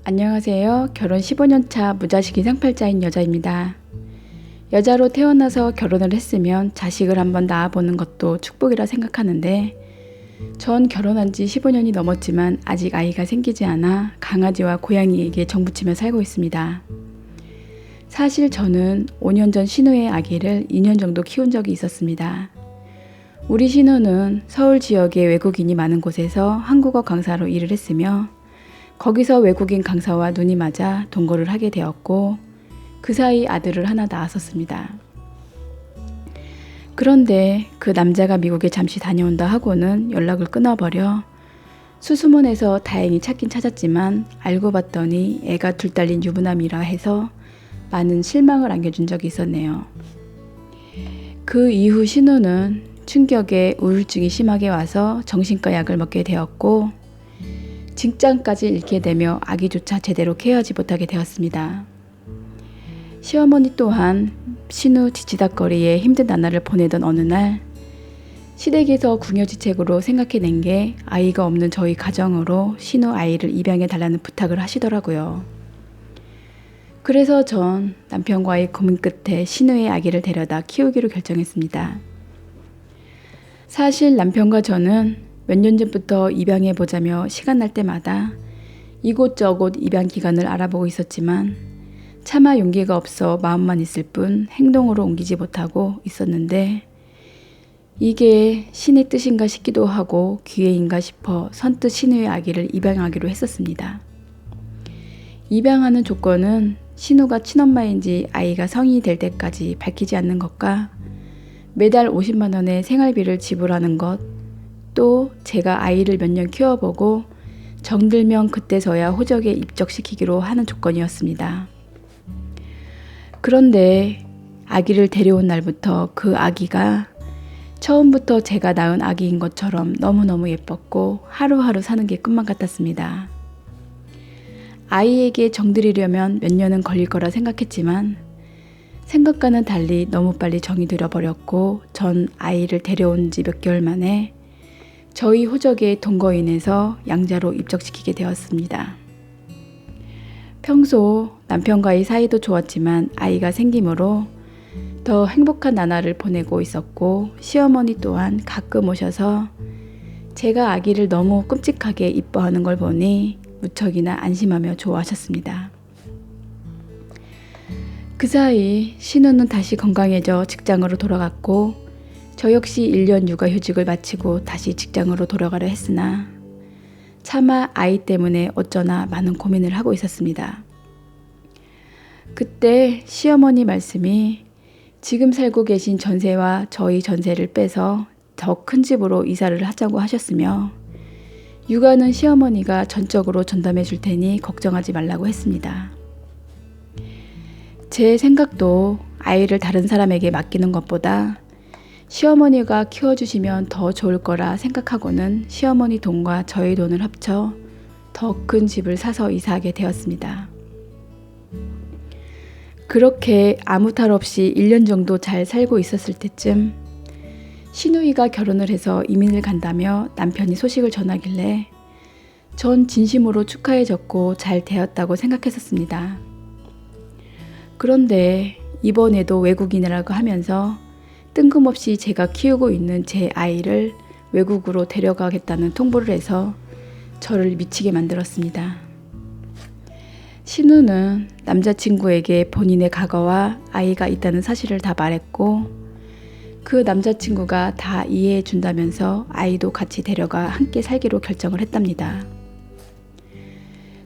안녕하세요. 결혼 15년 차 무자식 이상팔자인 여자입니다. 여자로 태어나서 결혼을 했으면 자식을 한번 낳아보는 것도 축복이라 생각하는데 전 결혼한 지 15년이 넘었지만 아직 아이가 생기지 않아 강아지와 고양이에게 정부치며 살고 있습니다. 사실 저는 5년 전 신우의 아기를 2년 정도 키운 적이 있었습니다. 우리 신우는 서울 지역의 외국인이 많은 곳에서 한국어 강사로 일을 했으며 거기서 외국인 강사와 눈이 맞아 동거를 하게 되었고 그 사이 아들을 하나 낳았었습니다. 그런데 그 남자가 미국에 잠시 다녀온다 하고는 연락을 끊어버려 수수문해서 다행히 찾긴 찾았지만 알고 봤더니 애가 둘 딸린 유부남이라 해서 많은 실망을 안겨준 적이 있었네요. 그 이후 신우는 충격에 우울증이 심하게 와서 정신과 약을 먹게 되었고 직장까지 잃게 되며 아기조차 제대로 케어하지 못하게 되었습니다. 시어머니 또한 신우 지치닥거리에 힘든 나날을 보내던 어느 날 시댁에서 궁여지책으로 생각해낸 게 아이가 없는 저희 가정으로 신우 아이를 입양해 달라는 부탁을 하시더라고요. 그래서 전 남편과의 고민 끝에 신우의 아기를 데려다 키우기로 결정했습니다. 사실 남편과 저는 몇 년 전부터 입양해보자며 시간 날 때마다 이곳저곳 입양 기관을 알아보고 있었지만 차마 용기가 없어 마음만 있을 뿐 행동으로 옮기지 못하고 있었는데 이게 신의 뜻인가 싶기도 하고 기회인가 싶어 선뜻 신우의 아기를 입양하기로 했었습니다. 입양하는 조건은 신우가 친엄마인지 아이가 성인이 될 때까지 밝히지 않는 것과 매달 50만 원의 생활비를 지불하는 것, 또 제가 아이를 몇 년 키워보고 정들면 그때서야 호적에 입적시키기로 하는 조건이었습니다. 그런데 아기를 데려온 날부터 그 아기가 처음부터 제가 낳은 아기인 것처럼 너무너무 예뻤고 하루하루 사는 게 꿈만 같았습니다. 아이에게 정들이려면 몇 년은 걸릴 거라 생각했지만 생각과는 달리 너무 빨리 정이 들어버렸고 전 아이를 데려온 지 몇 개월 만에 저희 호적의 동거인에서 양자로 입적시키게 되었습니다. 평소 남편과의 사이도 좋았지만 아이가 생기므로 더 행복한 나날을 보내고 있었고 시어머니 또한 가끔 오셔서 제가 아기를 너무 끔찍하게 이뻐하는 걸 보니 무척이나 안심하며 좋아하셨습니다. 그 사이 신우는 다시 건강해져 직장으로 돌아갔고 저 역시 1년 육아휴직을 마치고 다시 직장으로 돌아가려 했으나 차마 아이 때문에 어쩌나 많은 고민을 하고 있었습니다. 그때 시어머니 말씀이 지금 살고 계신 전세와 저희 전세를 빼서 더 큰 집으로 이사를 하자고 하셨으며 육아는 시어머니가 전적으로 전담해 줄 테니 걱정하지 말라고 했습니다. 제 생각도 아이를 다른 사람에게 맡기는 것보다 시어머니가 키워주시면 더 좋을 거라 생각하고는 시어머니 돈과 저희 돈을 합쳐 더 큰 집을 사서 이사하게 되었습니다. 그렇게 아무 탈 없이 1년 정도 잘 살고 있었을 때쯤 신우이가 결혼을 해서 이민을 간다며 남편이 소식을 전하길래 전 진심으로 축하해줬고 잘 되었다고 생각했었습니다. 그런데 이번에도 외국인이라고 하면서 뜬금없이 제가 키우고 있는 제 아이를 외국으로 데려가겠다는 통보를 해서 저를 미치게 만들었습니다. 신우는 남자친구에게 본인의 과거와 아이가 있다는 사실을 다 말했고 그 남자친구가 다 이해해 준다면서 아이도 같이 데려가 함께 살기로 결정을 했답니다.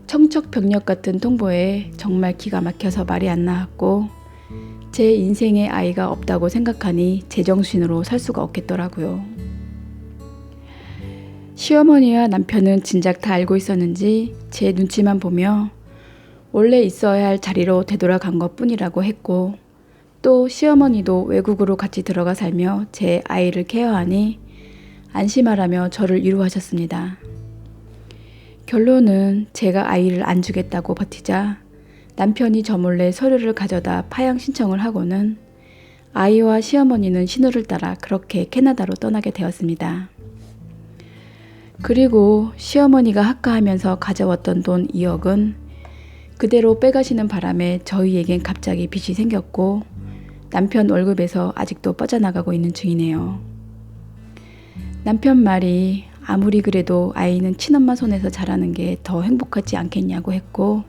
청척병력 같은 통보에 정말 기가 막혀서 말이 안 나왔고 제 인생에 아이가 없다고 생각하니 제정신으로 살 수가 없겠더라고요. 시어머니와 남편은 진작 다 알고 있었는지 제 눈치만 보며 원래 있어야 할 자리로 되돌아간 것뿐이라고 했고 또 시어머니도 외국으로 같이 들어가 살며 제 아이를 케어하니 안심하라며 저를 위로하셨습니다. 결론은 제가 아이를 안 주겠다고 버티자 남편이 저 몰래 서류를 가져다 파양 신청을 하고는 아이와 시어머니는 신우를 따라 그렇게 캐나다로 떠나게 되었습니다. 그리고 시어머니가 학가하면서 가져왔던 돈 2억은 그대로 빼가시는 바람에 저희에겐 갑자기 빚이 생겼고 남편 월급에서 아직도 빠져나가고 있는 중이네요. 남편 말이 아무리 그래도 아이는 친엄마 손에서 자라는 게 더 행복하지 않겠냐고 했고,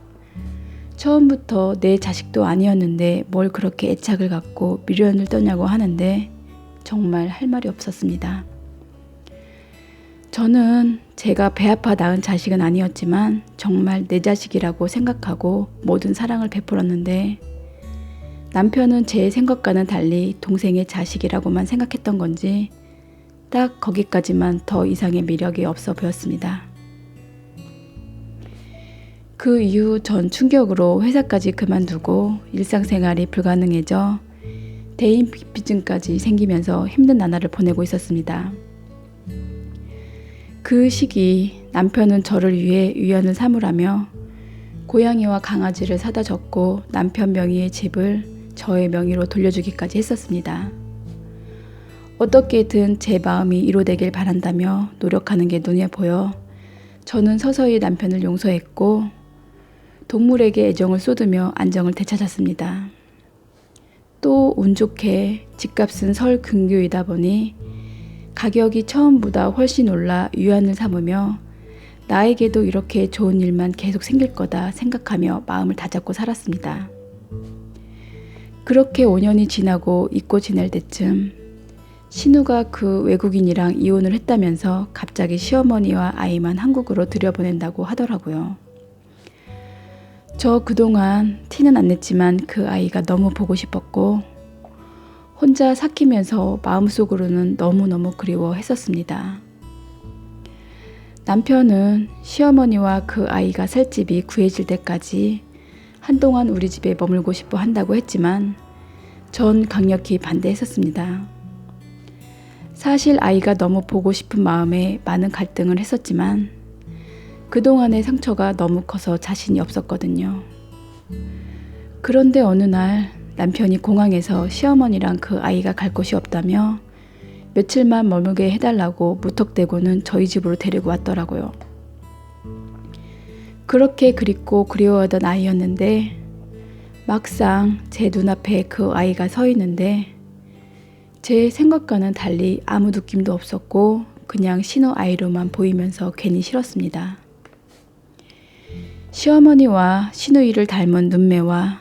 처음부터 내 자식도 아니었는데 뭘 그렇게 애착을 갖고 미련을 떠냐고 하는데 정말 할 말이 없었습니다. 저는 제가 배 아파 낳은 자식은 아니었지만 정말 내 자식이라고 생각하고 모든 사랑을 베풀었는데, 남편은 제 생각과는 달리 동생의 자식이라고만 생각했던 건지 딱 거기까지만 더 이상의 매력이 없어 보였습니다. 그 이후 전 충격으로 회사까지 그만두고 일상생활이 불가능해져 대인비증까지 생기면서 힘든 나날을 보내고 있었습니다. 그 시기 남편은 저를 위해 유연을 삼으라며 고양이와 강아지를 사다 줬고 남편 명의의 집을 저의 명의로 돌려주기까지 했었습니다. 어떻게든 제 마음이 이루어되길 바란다며 노력하는 게 눈에 보여 저는 서서히 남편을 용서했고 동물에게 애정을 쏟으며 안정을 되찾았습니다. 또 운 좋게 집값은 설 근교이다 보니 가격이 처음보다 훨씬 올라 유안을 삼으며 나에게도 이렇게 좋은 일만 계속 생길 거다 생각하며 마음을 다잡고 살았습니다. 그렇게 5년이 지나고 잊고 지낼 때쯤 신우가 그 외국인이랑 이혼을 했다면서 갑자기 시어머니와 아이만 한국으로 들여보낸다고 하더라고요. 저 그동안 티는 안 냈지만 그 아이가 너무 보고 싶었고 혼자 삭히면서 마음속으로는 너무너무 그리워했었습니다. 남편은 시어머니와 그 아이가 살 집이 구해질 때까지 한동안 우리 집에 머물고 싶어 한다고 했지만 전 강력히 반대했었습니다. 사실 아이가 너무 보고 싶은 마음에 많은 갈등을 했었지만 그동안의 상처가 너무 커서 자신이 없었거든요. 그런데 어느 날 남편이 공항에서 시어머니랑 그 아이가 갈 곳이 없다며 며칠만 머물게 해달라고 무턱대고는 저희 집으로 데리고 왔더라고요. 그렇게 그립고 그리워하던 아이였는데 막상 제 눈앞에 그 아이가 서 있는데 제 생각과는 달리 아무 느낌도 없었고 그냥 신우 아이로만 보이면서 괜히 싫었습니다. 시어머니와 시누이를 닮은 눈매와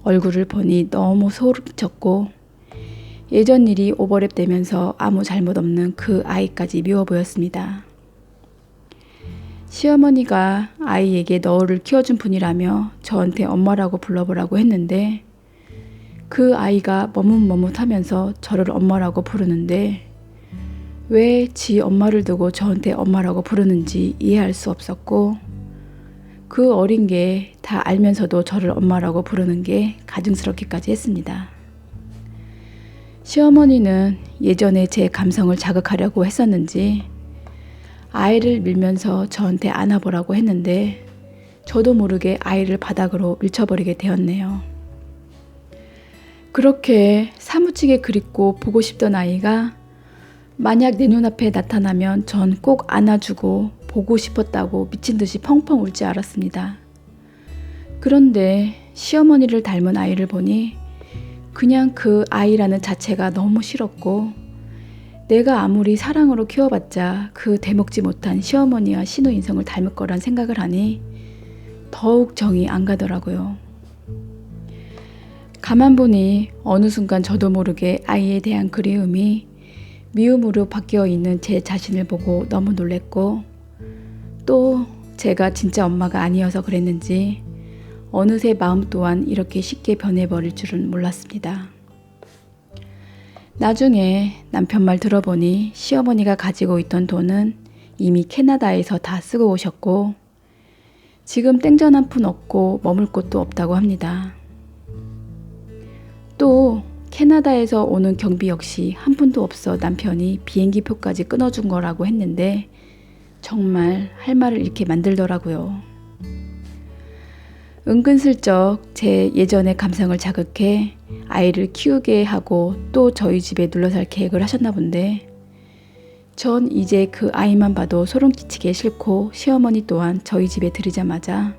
얼굴을 보니 너무 소름 끼쳤고 예전 일이 오버랩 되면서 아무 잘못 없는 그 아이까지 미워 보였습니다. 시어머니가 아이에게 너를 키워준 분이라며 저한테 엄마라고 불러보라고 했는데 그 아이가 머뭇머뭇하면서 저를 엄마라고 부르는데 왜 지 엄마를 두고 저한테 엄마라고 부르는지 이해할 수 없었고 그 어린 게 다 알면서도 저를 엄마라고 부르는 게 가증스럽기까지 했습니다. 시어머니는 예전에 제 감성을 자극하려고 했었는지 아이를 밀면서 저한테 안아보라고 했는데 저도 모르게 아이를 바닥으로 밀쳐버리게 되었네요. 그렇게 사무치게 그립고 보고 싶던 아이가 만약 내 눈앞에 나타나면 전 꼭 안아주고 보고 싶었다고 미친 듯이 펑펑 울지 않았습니다. 그런데 시어머니를 닮은 아이를 보니 그냥 그 아이라는 자체가 너무 싫었고 내가 아무리 사랑으로 키워봤자 그 대먹지 못한 시어머니와 신우 인성을 닮을 거란 생각을 하니 더욱 정이 안 가더라고요. 가만 보니 어느 순간 저도 모르게 아이에 대한 그리움이 미움으로 바뀌어 있는 제 자신을 보고 너무 놀랬고 또 제가 진짜 엄마가 아니어서 그랬는지 어느새 마음 또한 이렇게 쉽게 변해버릴 줄은 몰랐습니다. 나중에 남편 말 들어보니 시어머니가 가지고 있던 돈은 이미 캐나다에서 다 쓰고 오셨고 지금 땡전 한 푼 없고 머물 곳도 없다고 합니다. 또 캐나다에서 오는 경비 역시 한 푼도 없어 남편이 비행기 표까지 끊어준 거라고 했는데 정말 할 말을 잃게 만들더라고요. 은근슬쩍 제 예전의 감성을 자극해 아이를 키우게 하고 또 저희 집에 눌러살 계획을 하셨나 본데 전 이제 그 아이만 봐도 소름 끼치게 싫고 시어머니 또한 저희 집에 들이자마자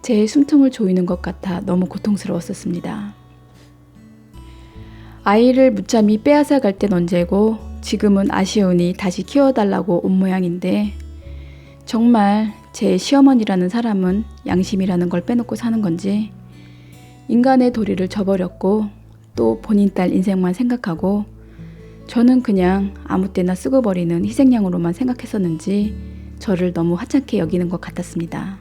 제 숨통을 조이는 것 같아 너무 고통스러웠었습니다. 아이를 무참히 빼앗아 갈 땐 언제고 지금은 아쉬우니 다시 키워달라고 온 모양인데 정말 제 시어머니라는 사람은 양심이라는 걸 빼놓고 사는 건지 인간의 도리를 저버렸고 또 본인 딸 인생만 생각하고 저는 그냥 아무 때나 쓰고 버리는 희생양으로만 생각했었는지 저를 너무 하찮게 여기는 것 같았습니다.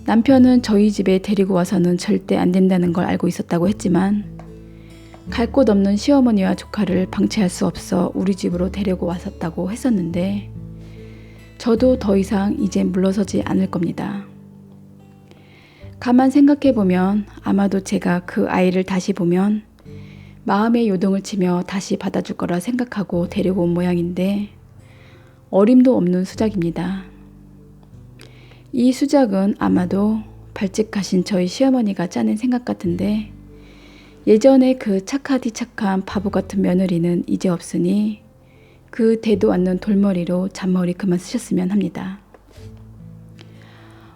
남편은 저희 집에 데리고 와서는 절대 안 된다는 걸 알고 있었다고 했지만 갈 곳 없는 시어머니와 조카를 방치할 수 없어 우리 집으로 데리고 왔었다고 했었는데 저도 더 이상 이제 물러서지 않을 겁니다. 가만 생각해보면 아마도 제가 그 아이를 다시 보면 마음의 요동을 치며 다시 받아줄 거라 생각하고 데리고 온 모양인데 어림도 없는 수작입니다. 이 수작은 아마도 발칙하신 저희 시어머니가 짜낸 생각 같은데 예전에 그 착하디 착한 바보 같은 며느리는 이제 없으니 그 대도 않는 돌머리로 잔머리 그만 쓰셨으면 합니다.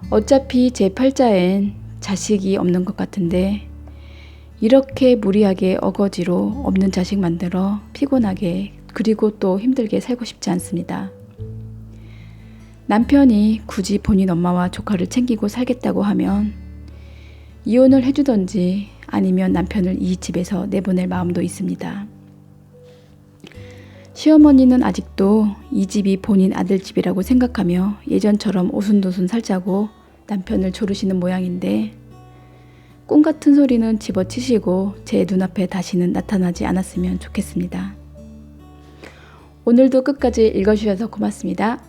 어차피 제 팔자엔 자식이 없는 것 같은데 이렇게 무리하게 어거지로 없는 자식 만들어 피곤하게 그리고 또 힘들게 살고 싶지 않습니다. 남편이 굳이 본인 엄마와 조카를 챙기고 살겠다고 하면 이혼을 해주던지 아니면 남편을 이 집에서 내보낼 마음도 있습니다. 시어머니는 아직도 이 집이 본인 아들 집이라고 생각하며 예전처럼 오순도순 살자고 남편을 조르시는 모양인데 꿈 같은 소리는 집어치시고 제 눈앞에 다시는 나타나지 않았으면 좋겠습니다. 오늘도 끝까지 읽어주셔서 고맙습니다.